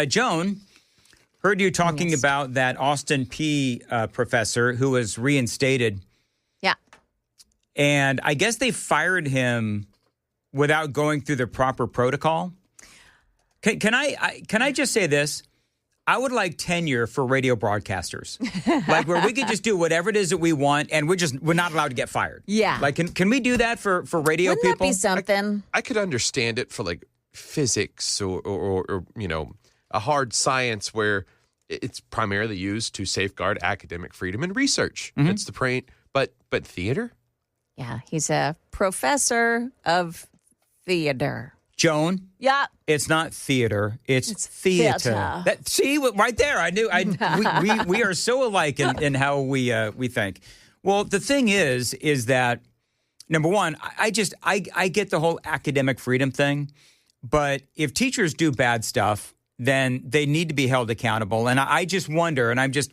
Joan, heard you talking about that Austin Peay professor who was reinstated. Yeah. And I guess they fired him without going through the proper protocol. Can I just say this? I would like tenure for radio broadcasters, like where we could just do whatever it is that we want, and we're not allowed to get fired. Yeah. Like, can we do that for radio Wouldn't people? That be something? I could understand it for like physics or a hard science where it's primarily used to safeguard academic freedom and research. Mm-hmm. That's the point. But theater? Yeah, he's a professor of theater. Joan? Yeah. It's not theater. It's theater. See, right there. I knew. We are so alike in how we think. Well, the thing is that, number one, I get the whole academic freedom thing, but if teachers do bad stuff, then they need to be held accountable. And I just wonder, and I'm just...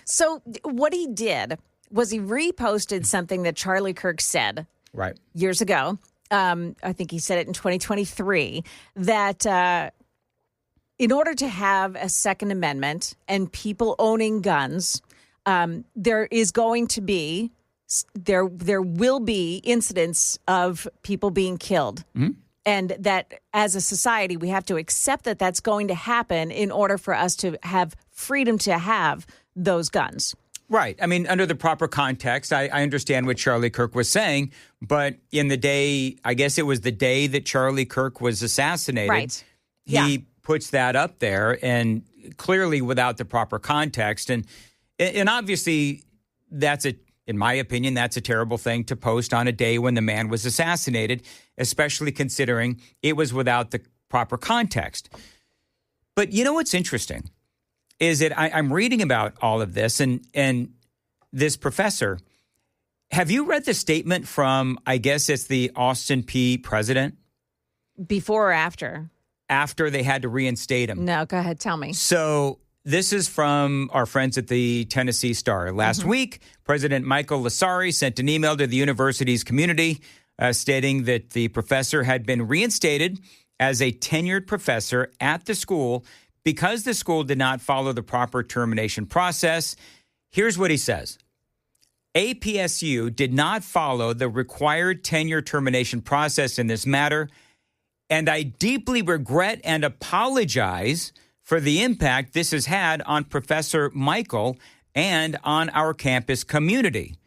So what he did was he reposted something that Charlie Kirk said years ago. I think he said it in 2023, that in order to have a Second Amendment and people owning guns, there will be incidents of people being killed. Mm-hmm. And that as a society, we have to accept that that's going to happen in order for us to have freedom to have those guns. Right. I mean, under the proper context, I understand what Charlie Kirk was saying, but in the day, I guess it was the day that Charlie Kirk was assassinated, right. He puts that up there, and clearly without the proper context. And obviously, in my opinion, that's a terrible thing to post on a day when the man was assassinated, especially considering it was without the proper context. But you know what's interesting? Is that I'm reading about all of this, and this professor, have you read the statement from, I guess it's the Austin Peay president? Before or after? After they had to reinstate him. No, go ahead, tell me. So this is from our friends at the Tennessee Star. Last week, President Michael Lasari sent an email to the university's community stating that the professor had been reinstated as a tenured professor at the school because the school did not follow the proper termination process. Here's what he says. APSU did not follow the required tenure termination process in this matter, and I deeply regret and apologize for the impact this has had on Professor Michael and on our campus community.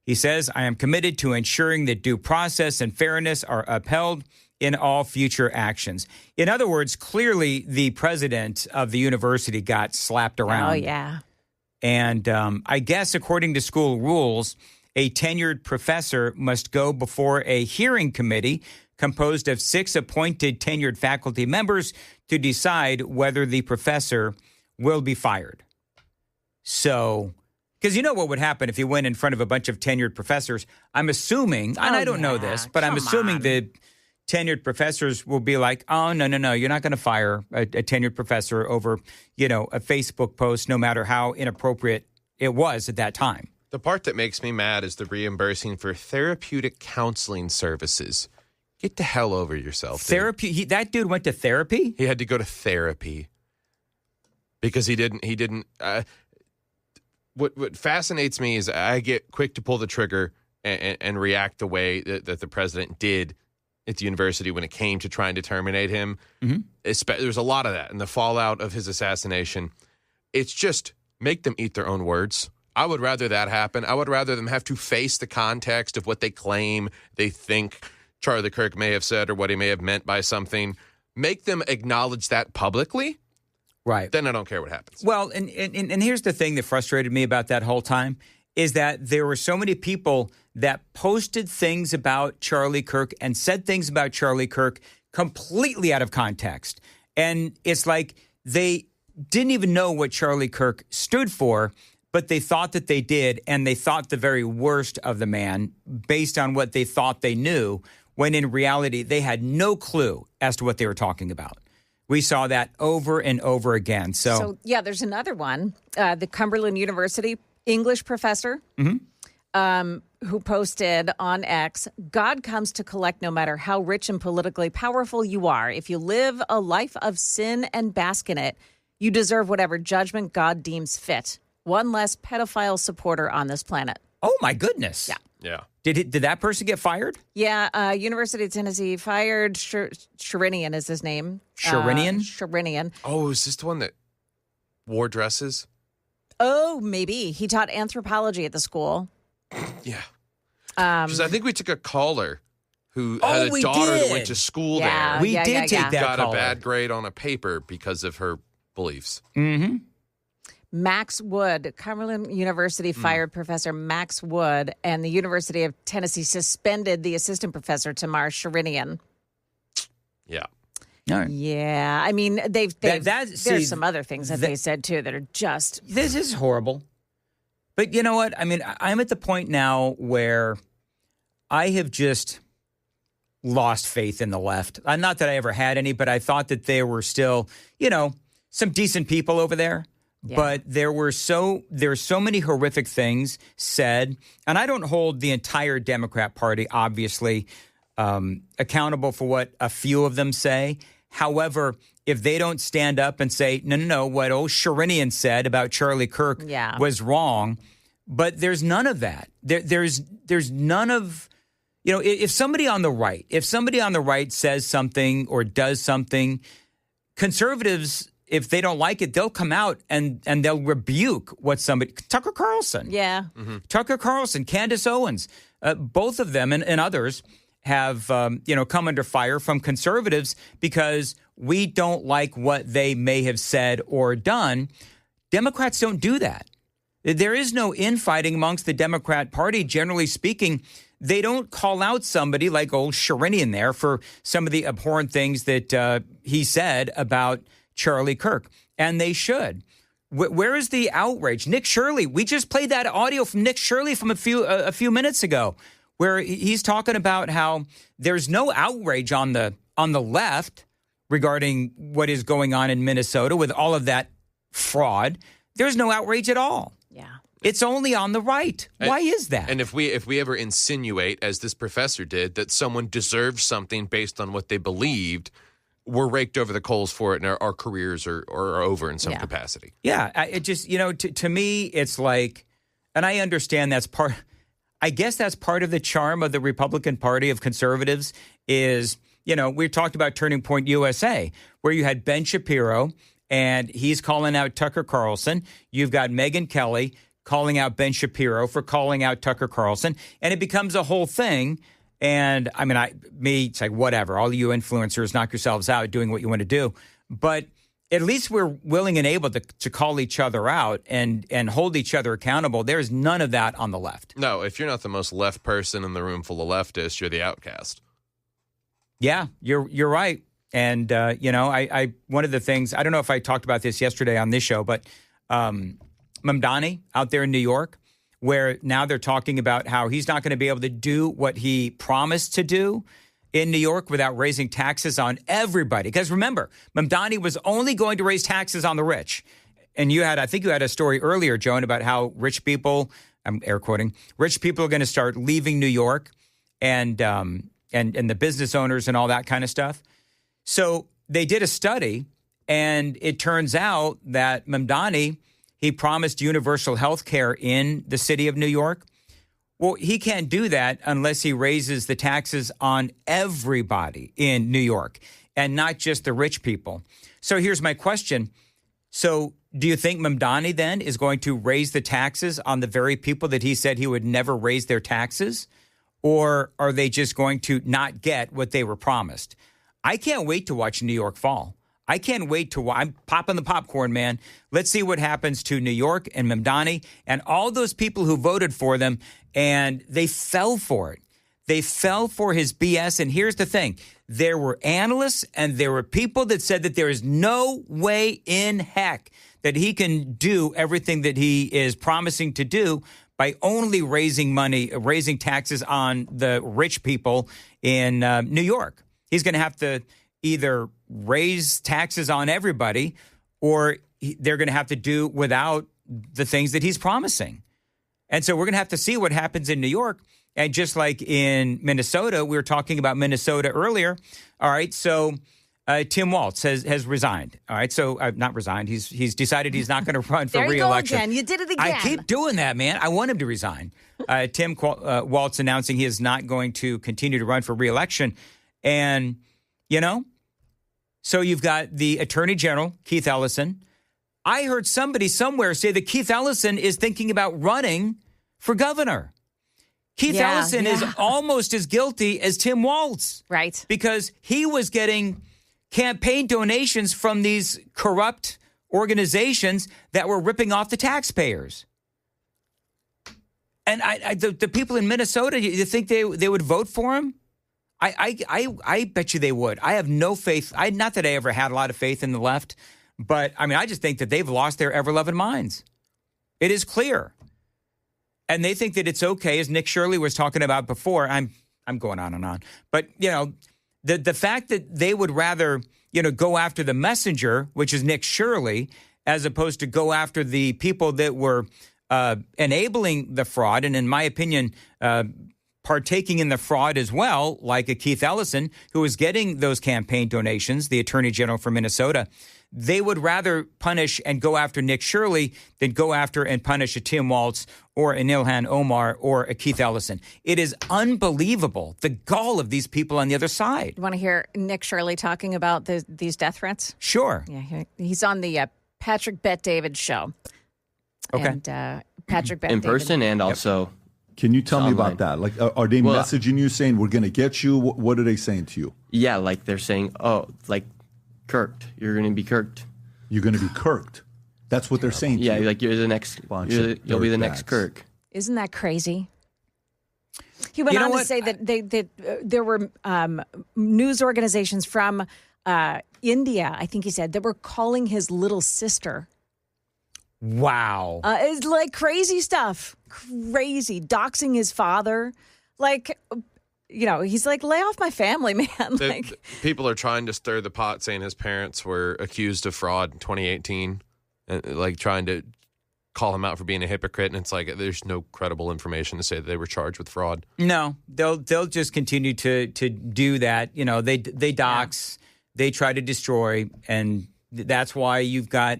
He says, I am committed to ensuring that due process and fairness are upheld in all future actions. In other words, clearly the president of the university got slapped around. Oh, yeah. And I guess according to school rules, a tenured professor must go before a hearing committee composed of 6 appointed tenured faculty members to decide whether the professor will be fired. So, because you know what would happen if you went in front of a bunch of tenured professors? I'm assuming, and I don't know this, but I'm assuming the tenured professors will be like, oh, no, you're not going to fire a tenured professor over, a Facebook post, no matter how inappropriate it was at that time. The part that makes me mad is the reimbursing for therapeutic counseling services. Get the hell over yourself. Therapy? That dude went to therapy? He had to go to therapy because he didn't. What fascinates me is I get quick to pull the trigger and react the way that the president did at the university when it came to trying to terminate him. Mm-hmm. There's a lot of that in the fallout of his assassination. It's just make them eat their own words. I would rather that happen. I would rather them have to face the context of what they claim they think Charlie Kirk may have said or what he may have meant by something. Make them acknowledge that publicly. Right. Then I don't care what happens. Well, and here's the thing that frustrated me about that whole time is that there were so many people that posted things about Charlie Kirk and said things about Charlie Kirk completely out of context. And it's like they didn't even know what Charlie Kirk stood for, but they thought that they did, and they thought the very worst of the man based on what they thought they knew, when in reality they had no clue as to what they were talking about. We saw that over and over again. So yeah, there's another one. The Cumberland University English professor who posted on X, God comes to collect no matter how rich and politically powerful you are. If you live a life of sin and bask in it, you deserve whatever judgment God deems fit. One less pedophile supporter on this planet. Oh, my goodness. Yeah. Did that person get fired? Yeah. University of Tennessee fired Sherinian is his name. Sherinian? Sherinian. Oh, is this the one that wore dresses? Oh, maybe. He taught anthropology at the school. Yeah. Because I think we took a caller who had a daughter that went to school there. We did take that got caller. a bad grade on a paper because of her beliefs. Mm-hmm. Max Wood, Cumberland University fired Professor Max Wood, and the University of Tennessee suspended the assistant professor, Tamar Sherinian. Yeah. All right. Yeah. I mean, there's some other things that they said, too, that are just... This is horrible. But you know what? I mean, I'm at the point now where I have just lost faith in the left. Not that I ever had any, but I thought that there were still, some decent people over there. Yeah. But there's so many horrific things said, and I don't hold the entire Democrat Party, obviously, accountable for what a few of them say. However, if they don't stand up and say, no, what old Sherinian said about Charlie Kirk was wrong, but there's none of that. There's none of, if somebody on the right says something or does something, conservatives, if they don't like it, they'll come out and they'll rebuke what somebody... Tucker Carlson. Yeah. Mm-hmm. Tucker Carlson, Candace Owens, both of them and others have, come under fire from conservatives because we don't like what they may have said or done. Democrats don't do that. There is no infighting amongst the Democrat Party, generally speaking. They don't call out somebody like old Sherinian there for some of the abhorrent things that he said about Charlie Kirk, and they should. Where is the outrage? Nick Shirley, we just played that audio from Nick Shirley from a few minutes ago, where he's talking about how there's no outrage on the left regarding what is going on in Minnesota with all of that fraud. There's no outrage at all. Yeah. It's only on the right. Why is that? And if we ever insinuate, as this professor did, that someone deserves something based on what they believed, we're raked over the coals for it, and our careers are over in some capacity. Yeah, it just, to me, it's like, and I understand that's part of the charm of the Republican Party of conservatives is, we talked about Turning Point USA, where you had Ben Shapiro, and he's calling out Tucker Carlson. You've got Megyn Kelly calling out Ben Shapiro for calling out Tucker Carlson, and it becomes a whole thing. And I mean, it's like, whatever, all you influencers, knock yourselves out doing what you want to do. But at least we're willing and able to call each other out and hold each other accountable. There's none of that on the left. No, if you're not the most left person in the room full of leftists, you're the outcast. Yeah, you're right. And, I one of the things, I don't know if I talked about this yesterday on this show, but Mamdani out there in New York, where now they're talking about how he's not going to be able to do what he promised to do in New York without raising taxes on everybody. Because remember, Mamdani was only going to raise taxes on the rich. And I think you had a story earlier, Joan, about how rich people, I'm air quoting, rich people are going to start leaving New York and the business owners and all that kind of stuff. So they did a study, and it turns out that Mamdani, he promised universal health care in the city of New York. Well, he can't do that unless he raises the taxes on everybody in New York and not just the rich people. So here's my question. So do you think Mamdani then is going to raise the taxes on the very people that he said he would never raise their taxes? Or are they just going to not get what they were promised? I can't wait to watch New York fall. I can't wait to watch. I'm popping the popcorn, man. Let's see what happens to New York and Mamdani and all those people who voted for them, and they fell for it. They fell for his BS. And here's the thing. There were analysts and there were people that said that there is no way in heck that he can do everything that he is promising to do by only raising taxes on the rich people in New York. He's going to have to either raise taxes on everybody or they're going to have to do without the things that he's promising. And so we're going to have to see what happens in New York. And just like in Minnesota, we were talking about Minnesota earlier. All right, so Tim Walz has resigned. All right, so not resigned. He's decided he's not going to run for re-election. There you go again. You did it again. I keep doing that, man. I want him to resign. Tim Walz announcing he is not going to continue to run for re-election. And, so you've got the Attorney General, Keith Ellison. I heard somebody somewhere say that Keith Ellison is thinking about running for governor. Keith Ellison is almost as guilty as Tim Walz. Right. Because he was getting campaign donations from these corrupt organizations that were ripping off the taxpayers. And the people in Minnesota, you think they would vote for him? I bet you they would. I have no faith. Not that I ever had a lot of faith in the left, but I just think that they've lost their ever-loving minds. It is clear. And they think that it's okay, as Nick Shirley was talking about before. I'm going on and on. But, the fact that they would rather, go after the messenger, which is Nick Shirley, as opposed to go after the people that were enabling the fraud, and in my opinion, partaking in the fraud as well, like a Keith Ellison, who was getting those campaign donations, the Attorney General for Minnesota. They would rather punish and go after Nick Shirley than go after and punish a Tim Walz or an Ilhan Omar or a Keith Ellison. It is unbelievable, the gall of these people on the other side. You want to hear Nick Shirley talking about these death threats? Sure. Yeah, he's on the Patrick Bet-David show. Okay. And Patrick Bet-David. In person and also... Can you tell me online. about that? Like, are they messaging you saying, we're going to get you? What are they saying to you? Yeah, like they're saying, kirked. You're going to be kirked. You're going to be kirked. That's what they're saying to you. Yeah, like you're the next, you'll be the next Kirk. Isn't that crazy? He went on to say that there were news organizations from India, I think he said, that were calling his little sister. Wow. It's like crazy stuff. Crazy. Doxing his father. Like, he's like, lay off my family, man. People are trying to stir the pot, saying his parents were accused of fraud in 2018, and trying to call him out for being a hypocrite. And it's like, there's no credible information to say that they were charged with fraud. No, they'll just continue to do that. They dox, they try to destroy, and that's why you've got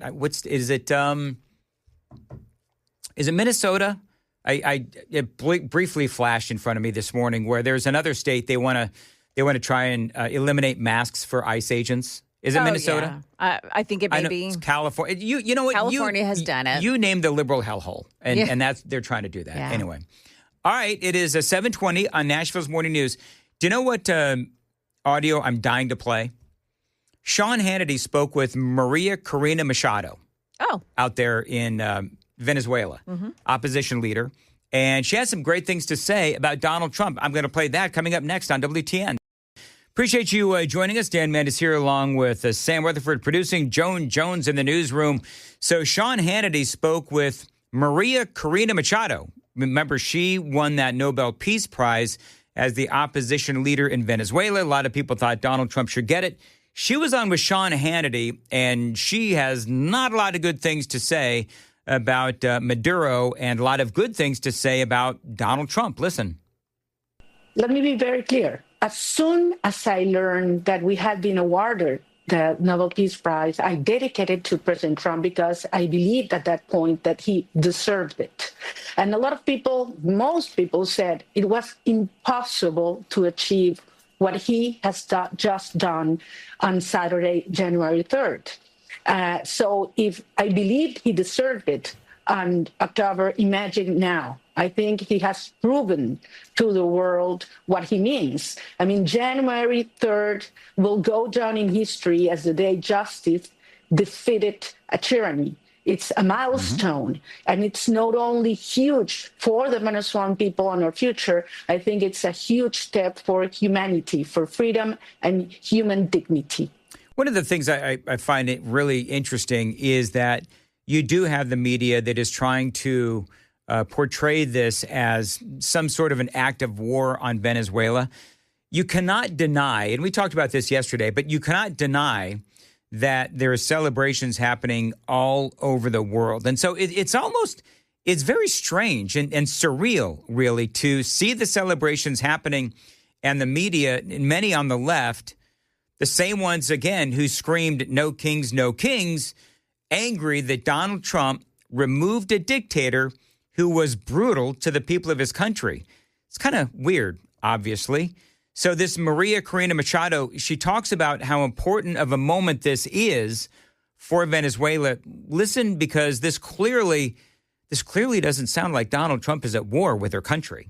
is it Minnesota? It briefly flashed in front of me this morning where there's another state they want to try and eliminate masks for ICE agents. Is it Minnesota? Yeah. I think it may be. It's California. You know what? California has done it. You named the liberal hellhole, and they're trying to do that anyway. All right, it is 7:20 on Nashville's Morning News. Do you know what audio I'm dying to play? Sean Hannity spoke with Maria Corina Machado. Out there in Venezuela, opposition leader. And she has some great things to say about Donald Trump. I'm going to play that coming up next on WTN. Appreciate you joining us. Dan Mandis here along with Sam Rutherford producing, Joan Jones in the newsroom. So Sean Hannity spoke with Maria Corina Machado. Remember, she won that Nobel Peace Prize as the opposition leader in Venezuela. A lot of people thought Donald Trump should get it. She was on with Sean Hannity, and she has not a lot of good things to say about Maduro and a lot of good things to say about Donald Trump. Listen. Let me be very clear. As soon as I learned that we had been awarded the Nobel Peace Prize, I dedicated to President Trump because I believed at that point that he deserved it. And a lot of people, most people said it was impossible to achieve what he has just done on Saturday, January 3rd. So if I believed he deserved it on October, imagine now. I think he has proven to the world what he means. I mean, January 3rd will go down in history as the day justice defeated a tyranny. It's a milestone, and it's not only huge for the Venezuelan people and our future. I think it's a huge step for humanity, for freedom and human dignity. One of the things I find it really interesting is that you do have the media that is trying to portray this as some sort of an act of war on Venezuela. You cannot deny, and we talked about this yesterday, but you cannot deny that there are celebrations happening all over the world. And so it's almost it's very strange and surreal, really, to see the celebrations happening and the media, and many on the left, the same ones, again, who screamed, no kings, angry that Donald Trump removed a dictator who was brutal to the people of his country. It's kind of weird, obviously. So this Maria Corina Machado, she talks about how important of a moment this is for Venezuela. Listen, because this clearly doesn't sound like Donald Trump is at war with her country.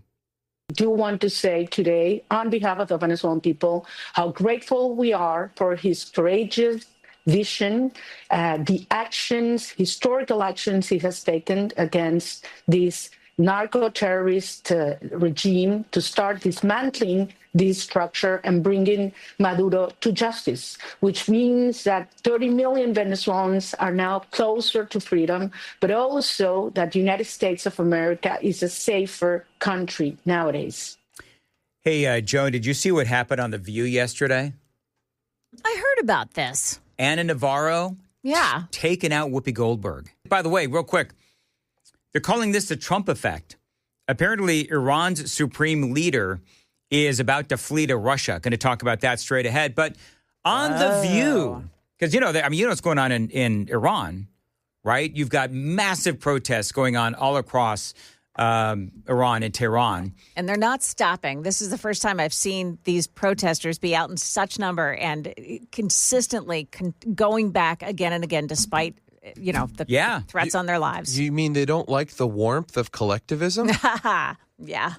I do want to say today, on behalf of the Venezuelan people, how grateful we are for his courageous vision, the actions, historical actions he has taken against this narco-terrorist regime to start dismantling this structure and bringing Maduro to justice, which means that 30 million Venezuelans are now closer to freedom, but also that the United States of America is a safer country nowadays. Hey, Joan, did you see what happened on The View yesterday? I heard about this. Ana Navarro taking out Whoopi Goldberg. By the way, real quick, they're calling this the Trump effect. Apparently, Iran's supreme leader is about to flee to Russia. Going to talk about that straight ahead. But on The View, because, you know what's going on in Iran, right? You've got massive protests going on all across Iran and Tehran. And they're not stopping. This is the first time I've seen these protesters be out in such number and consistently going back again and again, despite the threats on their lives. You mean they don't like the warmth of collectivism? Yeah.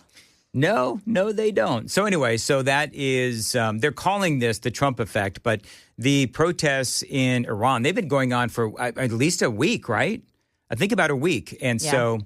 No, they don't. So anyway, so that is, they're calling this the Trump effect, but the protests in Iran, they've been going on for at least a week, right? I think about a week. And so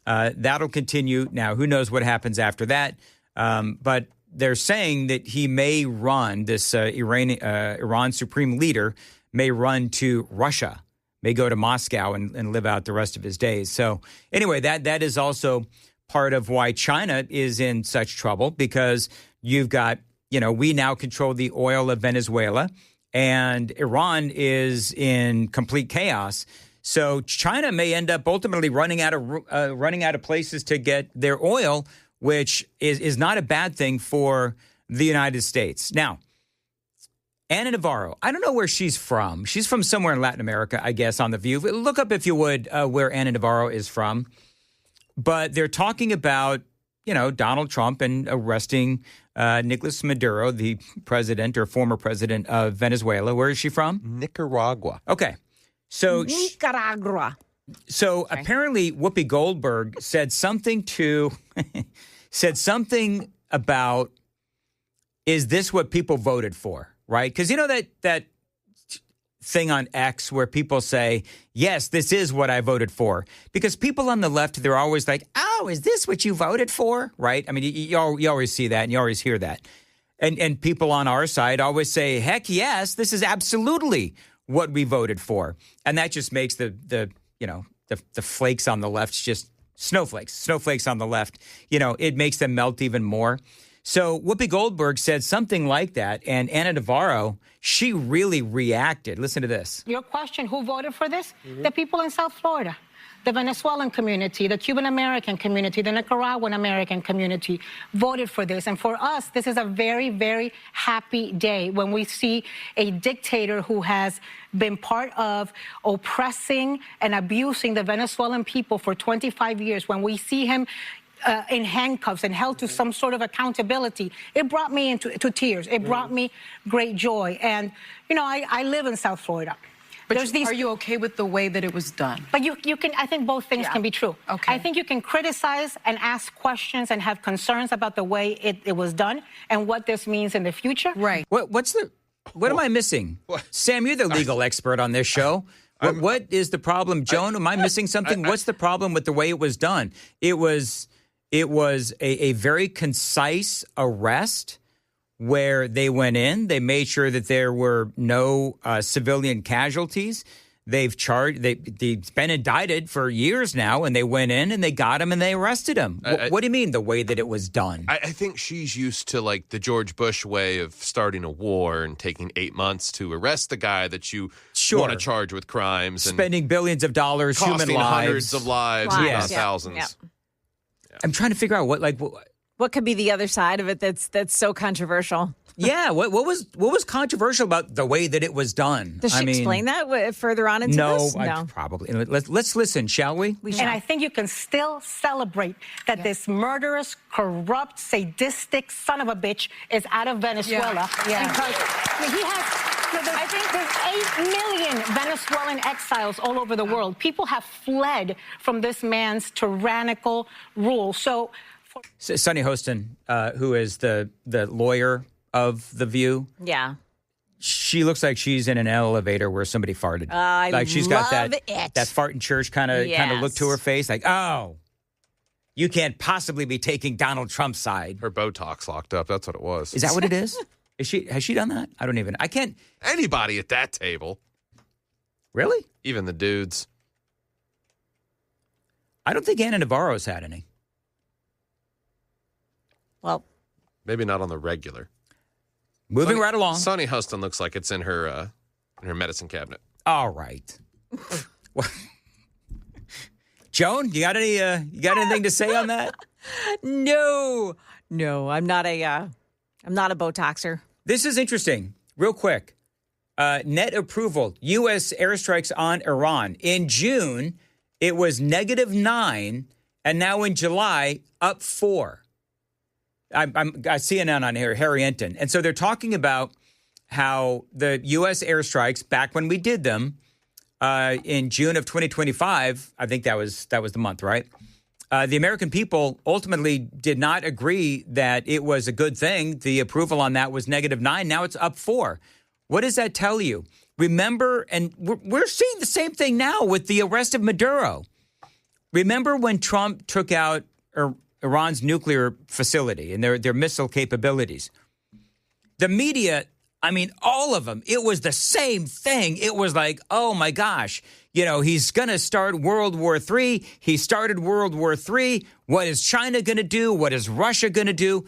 that'll continue. Now, who knows what happens after that? But they're saying that he may run, this Iran supreme leader may run to Russia, may go to Moscow and live out the rest of his days. So anyway, that is also part of why China is in such trouble, because you've got, we now control the oil of Venezuela and Iran is in complete chaos. So China may end up ultimately running out of places to get their oil, which is not a bad thing for the United States. Now, Ana Navarro, I don't know where she's from. She's from somewhere in Latin America, I guess, on The View. Look up, if you would, where Ana Navarro is from. But they're talking about, Donald Trump and arresting Nicolas Maduro, the president or former president of Venezuela. Where is she from? Nicaragua. Okay. So Nicaragua. So apparently Whoopi Goldberg said something about, is this what people voted for, right? Because that thing on X where people say, yes, this is what I voted for. Because people on the left, they're always like, oh, is this what you voted for, right? I mean, you always see that and you always hear that. And people on our side always say, heck yes, this is absolutely what we voted for. And that just makes the flakes on the left just snowflakes on the left. It makes them melt even more. So Whoopi Goldberg said something like that, and Ana Navarro, she really reacted. Listen to this. Your question, who voted for this? Mm-hmm. The people in South Florida, the Venezuelan community, the Cuban American community, the Nicaraguan American community voted for this. And for us, this is a very, very happy day when we see a dictator who has been part of oppressing and abusing the Venezuelan people for 25 years, when we see him in handcuffs and held to some sort of accountability. It brought me into tears. It brought me great joy. And, I live in South Florida. But are you okay with the way that it was done? But you can, I think both things can be true. Okay. I think you can criticize and ask questions and have concerns about the way it was done and what this means in the future. Right. What am I missing? Sam, you're the legal expert on this show. What is the problem? Joan, am I missing something? What's the problem with the way it was done? It was a very concise arrest where they went in. They made sure that there were no civilian casualties. They've charged. He's been indicted for years now, and they went in and they got him and they arrested him. What do you mean the way that it was done? I think she's used to like the George Bush way of starting a war and taking 8 months to arrest the guy that you want to charge with crimes, and spending billions of dollars, costing human lives, hundreds of lives, yes. not thousands. Yeah. I'm trying to figure out what could be the other side of it that's so controversial. Yeah, what was controversial about the way that it was done? Does she explain that further on into this? No, probably. Let's listen, shall we? And I think you can still celebrate that this murderous, corrupt, sadistic son of a bitch is out of Venezuela. Yeah. Because he has, I think there's 8 million Venezuelan exiles all over the world. People have fled from this man's tyrannical rule. So Sunny Hostin, who is the lawyer of The View. Yeah. She looks like she's in an elevator where somebody farted. She's got that fart in church kind of look to her face. Like, oh, you can't possibly be taking Donald Trump's side. Her Botox locked up. That's what it was. Is that what it is? Has she done that? I can't. Anybody at that table. Really? Even the dudes. I don't think Anna Navarro's had any. Well, maybe not on the regular. Moving right along. Sonny Hostin looks like it's in her medicine cabinet. All right. Joan, you got anything to say on that? No, I'm not a Botoxer. This is interesting. Real quick. Net approval. U.S. airstrikes on Iran. In June, it was -9, and now in July, up 4. I see CNN on here, Harry Enton. And so they're talking about how the U.S. airstrikes, back when we did them in June of 2025, I think that was the month, right? The American people ultimately did not agree that it was a good thing. The approval on that was -9. Now it's up 4. What does that tell you? Remember, and we're seeing the same thing now with the arrest of Maduro. Remember when Trump took out Iran's nuclear facility and their missile capabilities? The media, I mean, all of them, it was the same thing. It was like, oh my gosh, he's going to start World War III. He started World War III. What is China going to do? What is Russia going to do?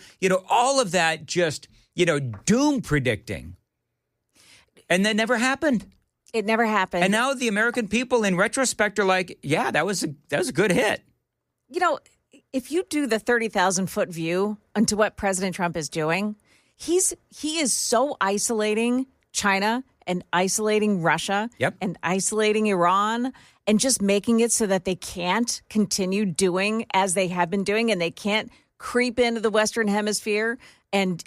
All of that just, doom predicting. And that never happened. It never happened. And now the American people, in retrospect, are like, yeah, that was a good hit. If you do the 30,000-foot view onto what President Trump is doing, he is so isolating China and isolating Russia and isolating Iran and just making it so that they can't continue doing as they have been doing, and they can't creep into the Western Hemisphere and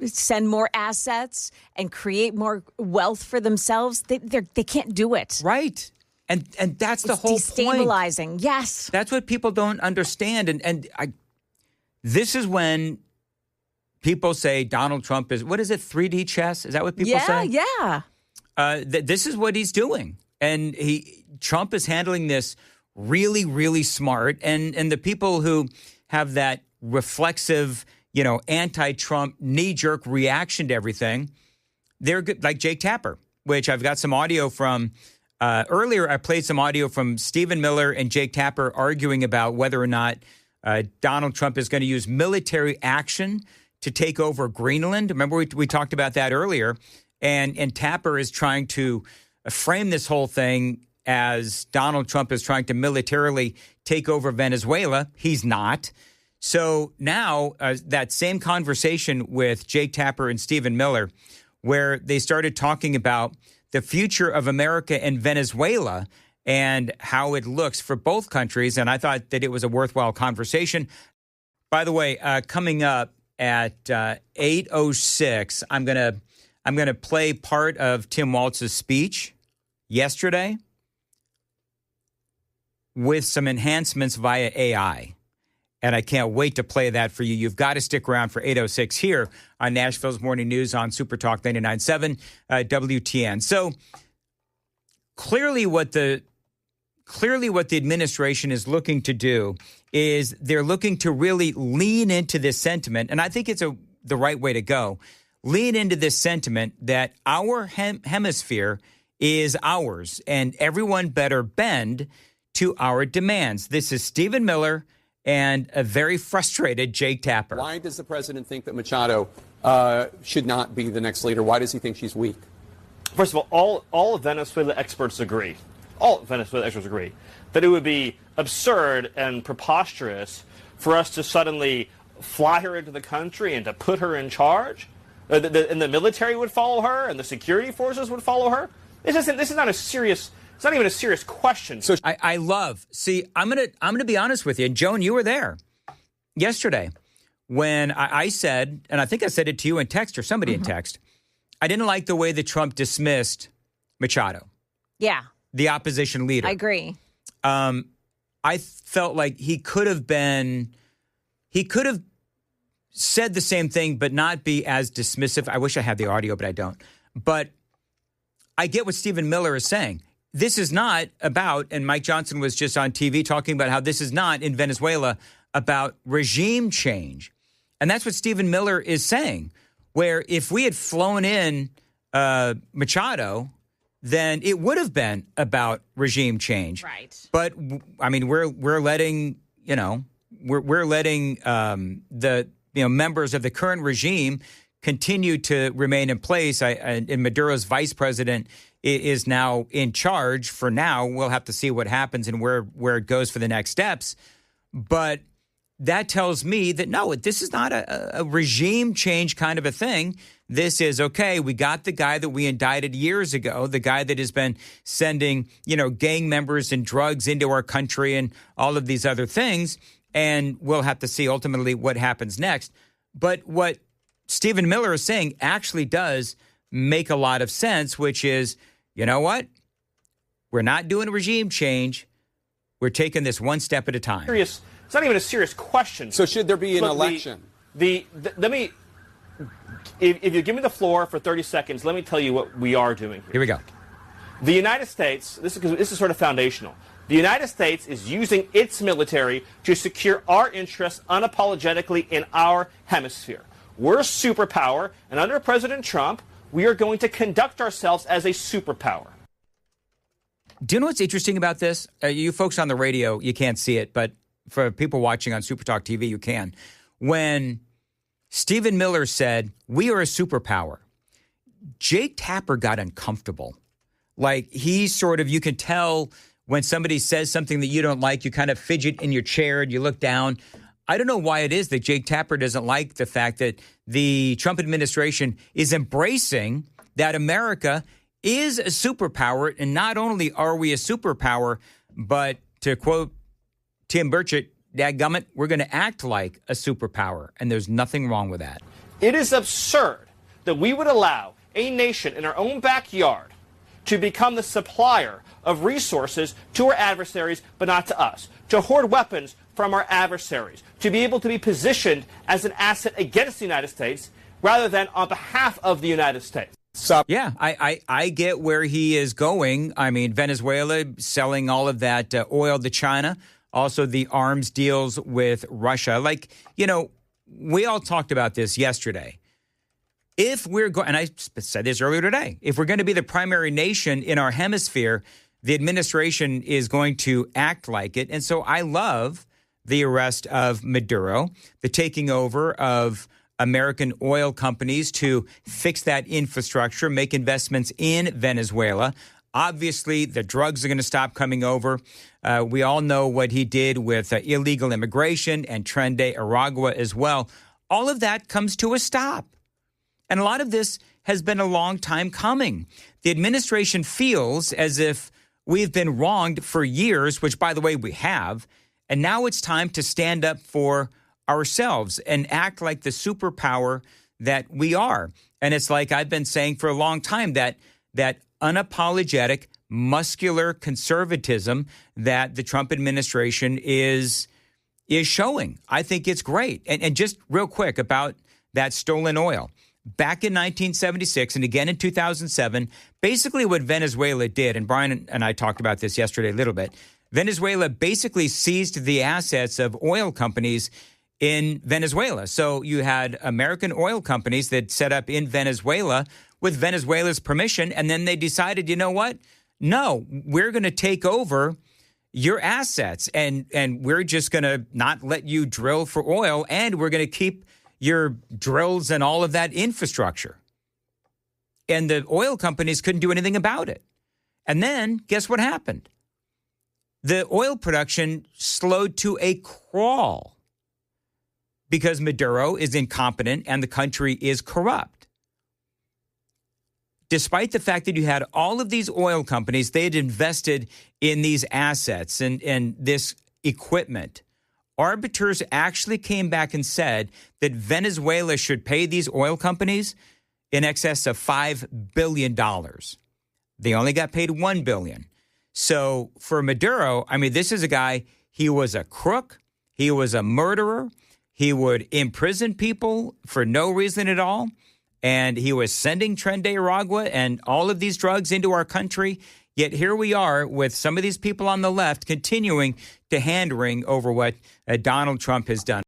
send more assets and create more wealth for themselves. They can't do it. Right. And that's the whole destabilizing. Point. Yes. That's what people don't understand. This is when people say Donald Trump is, what is it, 3D chess? Is that what people say? Yeah. This is what he's doing. And Trump is handling this really, really smart. And the people who have that reflexive, anti-Trump knee-jerk reaction to everything, they're good, like Jake Tapper, which I've got some audio from. Earlier, I played some audio from Stephen Miller and Jake Tapper arguing about whether or not Donald Trump is going to use military action to take over Greenland. Remember, we talked about that earlier. And Tapper is trying to frame this whole thing as Donald Trump is trying to militarily take over Venezuela. He's not. So now that same conversation with Jake Tapper and Stephen Miller, where they started talking about the future of America and Venezuela and how it looks for both countries. And I thought that it was a worthwhile conversation. By the way, coming up at 8:06, I'm gonna play part of Tim Walz's speech yesterday with some enhancements via AI. And I can't wait to play that for you. You've got to stick around for 8:06 here on Nashville's Morning News on Super Talk 99.7 WTN. So clearly what the administration is looking to do is they're looking to really lean into this sentiment. And I think it's the right way to go. Lean into this sentiment that our hemisphere is ours, and everyone better bend to our demands. This is Stephen Miller and a very frustrated Jake Tapper. Why does the president think that Machado should not be the next leader? Why does he think she's weak? First of all Venezuela experts agree, that it would be absurd and preposterous for us to suddenly fly her into the country and to put her in charge. And the military would follow her, and the security forces would follow her. This is not a serious. It's not even a serious question. So I love. See, I'm gonna be honest with you. And Joan, you were there yesterday when I said, and I think I said it to you in text or somebody in text. I didn't like the way that Trump dismissed Machado. Yeah, the opposition leader. I agree. I felt like he could have said the same thing, but not be as dismissive. I wish I had the audio, but I don't. But I get what Stephen Miller is saying. This is not about, and Mike Johnson was just on TV talking about how this is not in Venezuela about regime change. And that's what Stephen Miller is saying, where if we had flown in Machado, then it would have been about regime change. Right. But I mean, we're letting, we're letting the members of the current regime continue to remain in place. And Maduro's vice president is now in charge for now. We'll have to see what happens and where it goes for the next steps. But that tells me that, no, this is not a regime change kind of a thing. This is, okay, we got the guy that we indicted years ago, the guy that has been sending, gang members and drugs into our country and all of these other things. And we'll have to see ultimately what happens next. But what Stephen Miller is saying actually does make a lot of sense, which is, you know what? We're not doing a regime change. We're taking this one step at a time. It's not even a serious question. So should there be an election? Let me, if you give me the floor for 30 seconds, let me tell you what we are doing here. Here we go. The United States, this is sort of foundational. The United States is using its military to secure our interests unapologetically in our hemisphere. We're a superpower, and under President Trump, we are going to conduct ourselves as a superpower. Do you know what's interesting about this? You folks on the radio, you can't see it, but for people watching on Supertalk TV, you can. When Stephen Miller said, we are a superpower, Jake Tapper got uncomfortable. Like, he sort of, you can tell when somebody says something that you don't like, you kind of fidget in your chair and you look down. I don't know why it is that Jake Tapper doesn't like the fact that the Trump administration is embracing that America is a superpower. And not only are we a superpower, but to quote Tim Burchett, dadgummit, we're going to act like a superpower. And there's nothing wrong with that. It is absurd that we would allow a nation in our own backyard to become the supplier of resources to our adversaries, but not to us, to hoard weapons from our adversaries, to be able to be positioned as an asset against the United States rather than on behalf of the United States. Yeah, I get where he is going. I mean, Venezuela selling all of that oil to China, also the arms deals with Russia. Like, we all talked about this yesterday. If we're going, and I said this earlier today, if we're going to be the primary nation in our hemisphere, the administration is going to act like it. And so I love the arrest of Maduro, the taking over of American oil companies to fix that infrastructure, make investments in Venezuela. Obviously, the drugs are going to stop coming over. We all know what he did with illegal immigration and Tren de Aragua as well. All of that comes to a stop. And a lot of this has been a long time coming. The administration feels as if we've been wronged for years, which, by the way, we have. And now it's time to stand up for ourselves and act like the superpower that we are. And it's like I've been saying for a long time, that unapologetic, muscular conservatism that the Trump administration is showing. I think it's great. And just real quick about that stolen oil. Back in 1976 and again in 2007, basically what Venezuela did, and Brian and I talked about this yesterday a little bit, Venezuela basically seized the assets of oil companies in Venezuela. So you had American oil companies that set up in Venezuela with Venezuela's permission. And then they decided, you know what? No, we're going to take over your assets and we're just going to not let you drill for oil, and we're going to keep your drills and all of that infrastructure. And the oil companies couldn't do anything about it. And then guess what happened? The oil production slowed to a crawl because Maduro is incompetent and the country is corrupt. Despite the fact that you had all of these oil companies, they had invested in these assets and this equipment. Arbiters actually came back and said that Venezuela should pay these oil companies in excess of $5 billion. They only got paid $1 billion. So for Maduro, I mean, this is a guy, he was a crook. He was a murderer. He would imprison people for no reason at all. And he was sending Tren de Aragua and all of these drugs into our country. Yet here we are with some of these people on the left continuing to hand-wring over what Donald Trump has done.